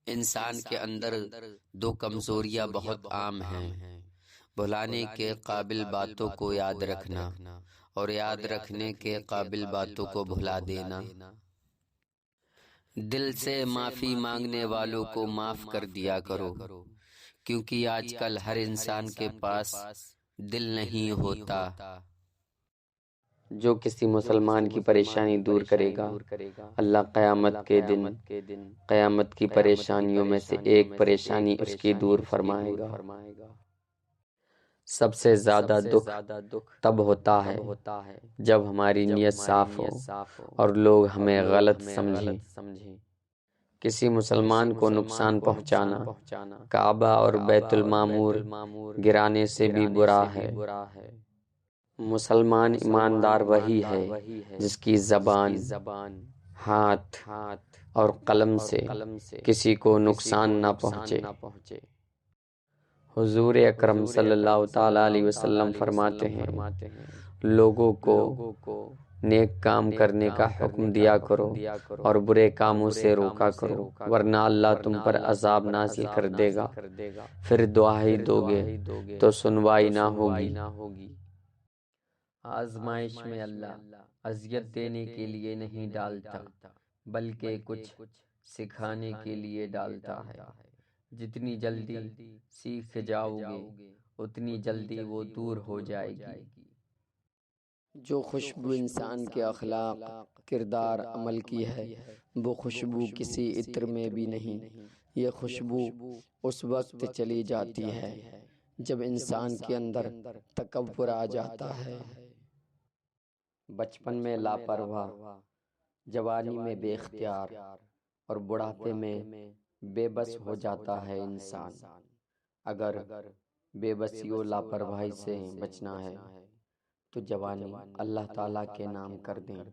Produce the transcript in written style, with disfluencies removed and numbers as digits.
انسان کے اندر دو کمزوریاں بہت عام ہیں، بھلانے کے قابل باتوں کو یاد رکھنا اور یاد رکھنے کے قابل باتوں کو بھلا دینا۔ دل سے معافی مانگنے والوں کو معاف کر دیا کرو، کیونکہ آج کل ہر انسان کے پاس دل نہیں ہوتا۔ جو کسی مسلمان کی پریشانی دور کرے گا، اللہ قیامت کے دن قیامت کی پریشانیوں میں سے ایک پریشانی اس کی دور فرمائے گا۔ سب سے زیادہ دکھ تب ہوتا ہے جب ہماری نیت صاف ہو اور لوگ ہمیں غلط سمجھیں۔ کسی مسلمان کو نقصان پہنچانا کعبہ اور بیت المعمور گرانے سے بھی برا ہے۔ مسلمان ایماندار وہی ہے جس کی زبان، ہاتھ اور قلم سے کسی کو نقصان نہ پہنچے۔ حضور اکرم صلی اللہ تعالی علیہ وسلم فرماتے ہیں، لوگوں کو نیک کام کرنے کا حکم دیا کرو اور برے کاموں سے روکا کرو، ورنہ اللہ تم پر عذاب نازل کر دے گا، پھر دعائی دو گے تو سنوائی نہ ہوگی۔ آزمائش میں اللہ اذیت دینے کے لیے نہیں ڈالتا، بلکہ کچھ سکھانے کے لیے ڈالتا ہے۔ جتنی جلدی سیکھ جاؤ گے اتنی جلدی وہ دور ہو جائے گی۔ جو خوشبو انسان کے اخلاق، کردار، عمل کی ہے، وہ خوشبو کسی عطر میں بھی نہیں۔ یہ خوشبو اس وقت چلی جاتی ہے جب انسان کے اندر تکبر آ جاتا ہے۔ بچپن میں لاپرواہ، جوانی میں بے اختیار اور بڑھاپے میں بے بس ہو جاتا ہے انسان۔ اگر بے بسی و لاپرواہی سے بچنا ہے تو جوانی اللہ تعالیٰ کے نام کر دیں۔